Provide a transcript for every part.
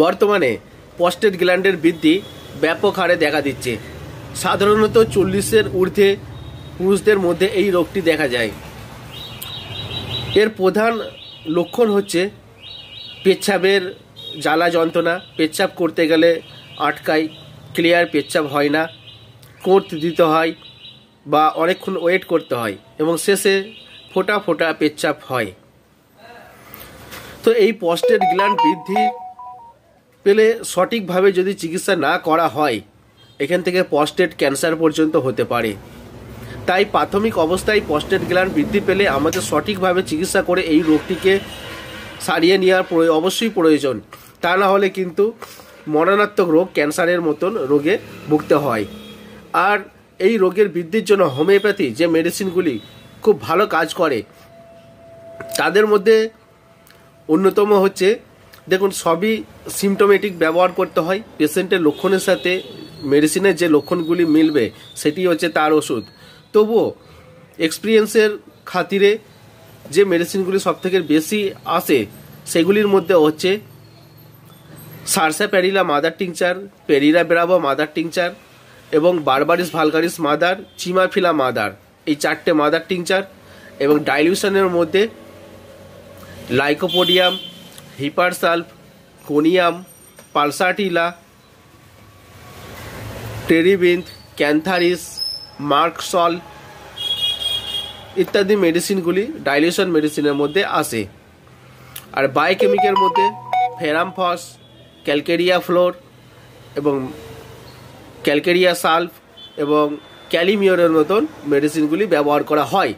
বর্তমানে প্রস্টেট গ্ল্যান্ডের বৃদ্ধি ব্যাপক হারে দেখা দিচ্ছে। সাধারণত 40-এর ঊর্ধ্বে পুরুষদের মধ্যে এই রোগটি দেখা যায়। এর প্রধান লক্ষণ হচ্ছে পেচ্ছাপের জ্বালা যন্ত্রণা, পেচ্ছাপ করতে গেলে আটকায়, ক্লিয়ার পেচ্ছাপ হয় না, কোঁত দিতে হয় বা অনেকক্ষণ ওয়েট করতে হয় এবং শেষে ফোঁটা ফোঁটা পেচ্ছাপ হয়। তো এই প্রস্টেট গ্ল্যান্ড বৃদ্ধি পেলে সঠিকভাবে যদি চিকিৎসা না করা হয়, এখান থেকে প্রস্টেট ক্যান্সার পর্যন্ত হতে পারে। তাই প্রাথমিক অবস্থায় প্রস্টেট গ্ল্যান্ড বৃদ্ধি পেলে আমাদের সঠিকভাবে চিকিৎসা করে এই রোগটিকে সারিয়ে নেওয়ার অবশ্যই প্রয়োজন। তা না হলে কিন্তু মরণাত্মক রোগ, ক্যান্সারের মতন রোগে ভুগতে হয়। আর এই রোগের বৃদ্ধির জন্য হোমিওপ্যাথি যে মেডিসিনগুলি খুব ভালো কাজ করে, তাদের মধ্যে অন্যতম হচ্ছে, দেখুন, সবই সিমটোমেটিক ব্যবহার করতে হয়। পেশেন্টের লক্ষণের সাথে মেডিসিনের যে লক্ষণগুলি মিলবে সেটি হচ্ছে তার ওষুধ। তবুও এক্সপিরিয়েন্সের খাতিরে যে মেডিসিনগুলি সবথেকে বেশি আসে সেগুলির মধ্যে হচ্ছে sarsaparilla mother tincture, pareira brava mother tincture এবং berberis vulgaris mother, chimaphila mother, এই 4টে মাদার টিংচার। এবং ডাইলিউশনের মধ্যে lycopodium, hepar sulph, conium, pulsatilla, terebinth, cantharis, merc sol ইত্যাদি মেডিসিনগুলি ডাইলিউশন মেডিসিনের মধ্যে আসে। আর বায়োকেমিকের মধ্যে ফেরামফস, ক্যালকেরিয়া ফ্লোর এবং ক্যালকেরিয়া সালফ এবং ক্যালিমিওরের মতন মেডিসিনগুলি ব্যবহার করা হয়।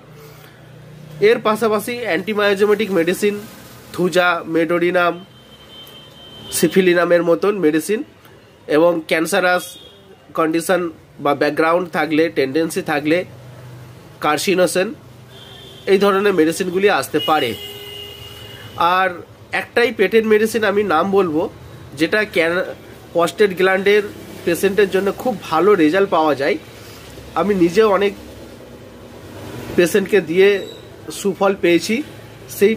এর পাশাপাশি অ্যান্টিমায়োজোমেটিক মেডিসিন, থুজা, মেডোরিনাম, সিফিলিনামের মতন মেডিসিন এবং ক্যান্সারাস কন্ডিশন বা ব্যাকগ্রাউন্ড থাকলে, টেন্ডেন্সি থাকলে কার্সিনোসেন, এই ধরনের মেডিসিনগুলি আসতে পারে। আর একটাই পেটেন্ট মেডিসিন আমি নাম বলবো, যেটা প্রস্টেট গ্ল্যান্ডের পেশেন্টের জন্য খুব ভালো রেজাল্ট পাওয়া যায়। আমি নিজেও অনেক পেশেন্টকে দিয়ে সুফল পেয়েছি। সেই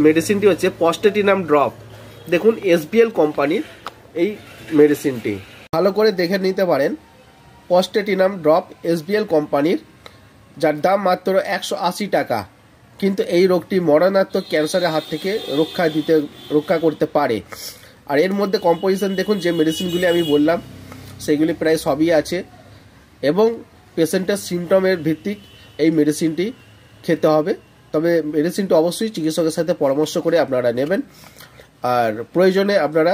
মেডিসিনটি হচ্ছে প্রস্টেটিনাম ড্রপ। দেখুন, এসবিএল কোম্পানির এই মেডিসিনটি ভালো করে দেখে নিতে পারেন। প্রস্টেটিনাম ড্রপ এসবিএল কোম্পানির, যার দাম মাত্র 180 টাকা, কিন্তু এই রোগটি মরণাত্মক ক্যান্সারের হাত থেকে রক্ষা করতে পারে। আর এর মধ্যে কম্পোজিশন দেখুন, যে মেডিসিনগুলি আমি বললাম সেগুলি প্রায় সবই আছে এবং পেশেন্টের সিমটমের ভিত্তিক এই মেডিসিনটি খেতে হবে। তবে মেডিসিনটি অবশ্যই চিকিৎসকের সাথে পরামর্শ করে আপনারা নেবেন। আর প্রয়োজনে আপনারা